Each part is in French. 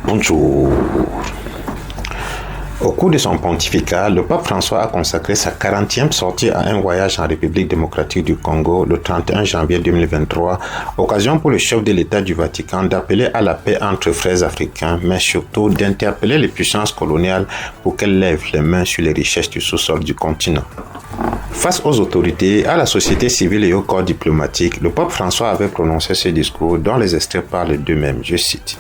Bonjour. Au cours de son pontificat, le pape François a consacré sa 40e sortie à un voyage en République démocratique du Congo le 31 janvier 2023, occasion pour le chef de l'État du Vatican d'appeler à la paix entre frères africains, mais surtout d'interpeller les puissances coloniales pour qu'elles lèvent les mains sur les richesses du sous-sol du continent. Face aux autorités, à la société civile et au corps diplomatique, le pape François avait prononcé ce discours dont les extraits parlent d'eux-mêmes, je cite.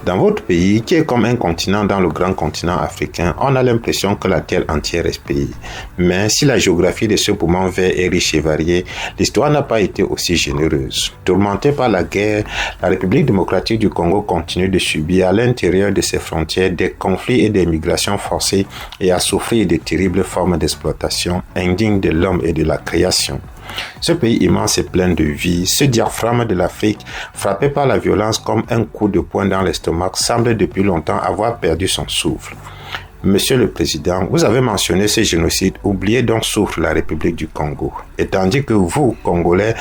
Dans votre pays, qui est comme un continent dans le grand continent africain, on a l'impression que la terre entière est pays. Mais si la géographie de ce poumon vert est riche et variée, l'histoire n'a pas été aussi généreuse. Tourmentée par la guerre, la République démocratique du Congo continue de subir à l'intérieur de ses frontières des conflits et des migrations forcées et à souffrir de terribles formes d'exploitation indignes de l'homme et de la création. Ce pays immense et plein de vie, ce diaphragme de l'Afrique, frappé par la violence comme un coup de poing dans l'estomac, semble depuis longtemps avoir perdu son souffle. Monsieur le Président, vous avez mentionné ce génocide, oubliez donc souffre la République du Congo. Et tandis que vous, Congolais,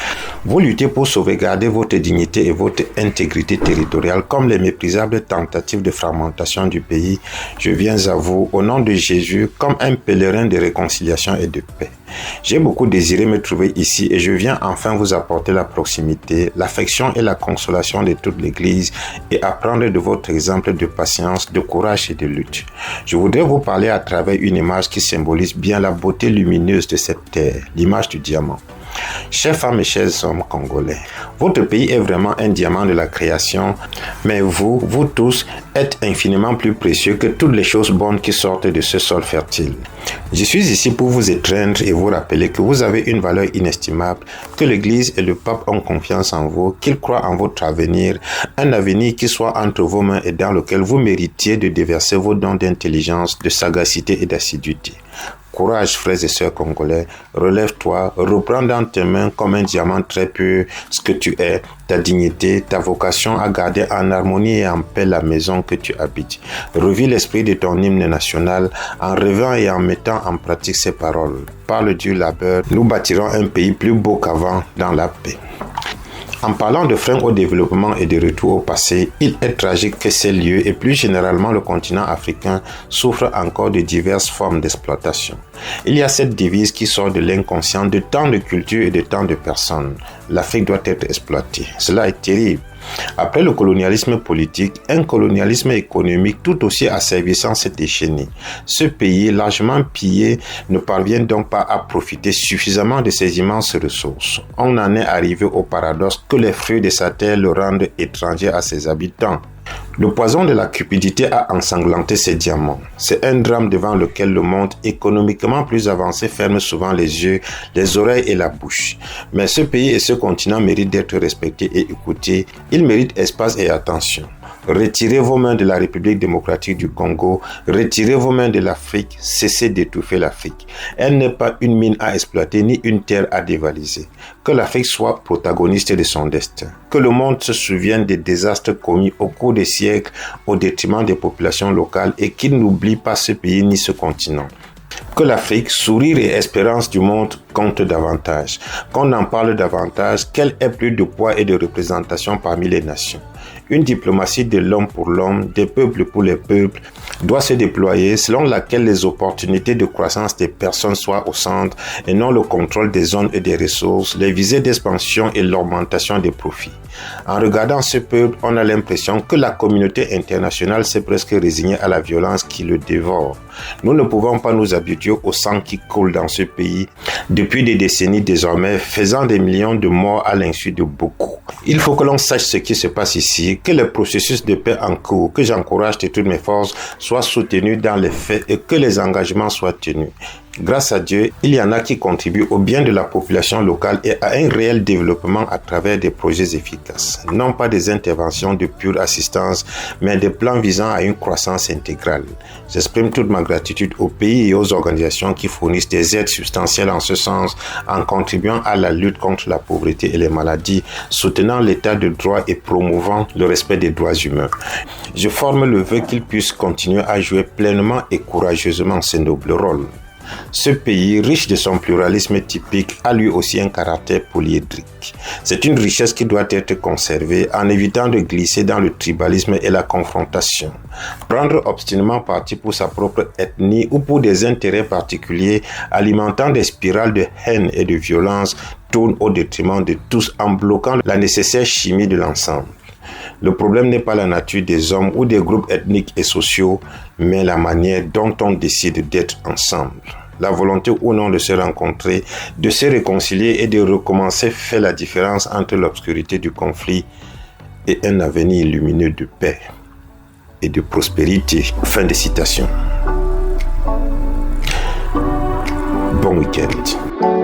vous luttez pour sauvegarder votre dignité et votre intégrité territoriale comme les méprisables tentatives de fragmentation du pays, je viens à vous, au nom de Jésus, comme un pèlerin de réconciliation et de paix. J'ai beaucoup désiré me trouver ici et je viens enfin vous apporter la proximité, l'affection et la consolation de toute l'Église et apprendre de votre exemple de patience, de courage et de lutte. Je voudrais vous parler à travers une image qui symbolise bien la beauté lumineuse de cette terre, l'image du diamant. Chers femmes et chers hommes congolais, votre pays est vraiment un diamant de la création, mais vous tous, êtes infiniment plus précieux que toutes les choses bonnes qui sortent de ce sol fertile. Je suis ici pour vous étreindre et vous rappeler que vous avez une valeur inestimable, que l'Église et le pape ont confiance en vous, qu'ils croient en votre avenir, un avenir qui soit entre vos mains et dans lequel vous méritiez de déverser vos dons d'intelligence, de sagacité et d'assiduité. Courage, frères et sœurs congolais, relève-toi, reprends dans tes mains comme un diamant très pur ce que tu es, ta dignité, ta vocation à garder en harmonie et en paix la maison que tu habites. Revis l'esprit de ton hymne national en rêvant et en mettant en pratique ces paroles. Par le Dieu labeur, nous bâtirons un pays plus beau qu'avant dans la paix. En parlant de freins au développement et de retour au passé, il est tragique que ces lieux et plus généralement le continent africain souffrent encore de diverses formes d'exploitation. Il y a cette devise qui sort de l'inconscient de tant de cultures et de tant de personnes. L'Afrique doit être exploitée. Cela est terrible. Après le colonialisme politique, un colonialisme économique tout aussi asservissant s'est déchaîné. Ce pays, largement pillé, ne parvient donc pas à profiter suffisamment de ses immenses ressources. On en est arrivé au paradoxe que les fruits de sa terre le rendent étranger à ses habitants. Le poison de la cupidité a ensanglanté ces diamants. C'est un drame devant lequel le monde économiquement plus avancé ferme souvent les yeux, les oreilles et la bouche. Mais ce pays et ce continent méritent d'être respectés et écoutés. Ils méritent espace et attention. Retirez vos mains de la République démocratique du Congo, retirez vos mains de l'Afrique, cessez d'étouffer l'Afrique. Elle n'est pas une mine à exploiter ni une terre à dévaliser. Que l'Afrique soit protagoniste de son destin. Que le monde se souvienne des désastres commis au cours des siècles au détriment des populations locales et qu'il n'oublie pas ce pays ni ce continent. Que l'Afrique, sourire et espérance du monde comptent davantage. Qu'on en parle davantage, qu'elle ait plus de poids et de représentation parmi les nations. Une diplomatie de l'homme pour l'homme, des peuples pour les peuples, doit se déployer selon laquelle les opportunités de croissance des personnes soient au centre et non le contrôle des zones et des ressources, les visées d'expansion et l'augmentation des profits. En regardant ce peuple, on a l'impression que la communauté internationale s'est presque résignée à la violence qui le dévore. Nous ne pouvons pas nous habituer au sang qui coule dans ce pays depuis des décennies désormais, faisant des millions de morts à l'insu de beaucoup. Il faut que l'on sache ce qui se passe ici, que le processus de paix en cours, que j'encourage de toutes mes forces, soit soutenu dans les faits et que les engagements soient tenus. Grâce à Dieu, il y en a qui contribuent au bien de la population locale et à un réel développement à travers des projets efficaces. Non pas des interventions de pure assistance, mais des plans visant à une croissance intégrale. J'exprime toute ma gratitude aux pays et aux organisations qui fournissent des aides substantielles en ce sens, en contribuant à la lutte contre la pauvreté et les maladies, soutenant l'état de droit et promouvant le respect des droits humains. Je forme le vœu qu'ils puissent continuer à jouer pleinement et courageusement ce noble rôle. Ce pays, riche de son pluralisme typique, a lui aussi un caractère polyédrique. C'est une richesse qui doit être conservée en évitant de glisser dans le tribalisme et la confrontation. Prendre obstinément parti pour sa propre ethnie ou pour des intérêts particuliers alimentant des spirales de haine et de violence tourne au détriment de tous en bloquant la nécessaire chimie de l'ensemble. Le problème n'est pas la nature des hommes ou des groupes ethniques et sociaux, mais la manière dont on décide d'être ensemble. La volonté ou non de se rencontrer, de se réconcilier et de recommencer fait la différence entre l'obscurité du conflit et un avenir lumineux de paix et de prospérité. Fin de citation. Bon week-end.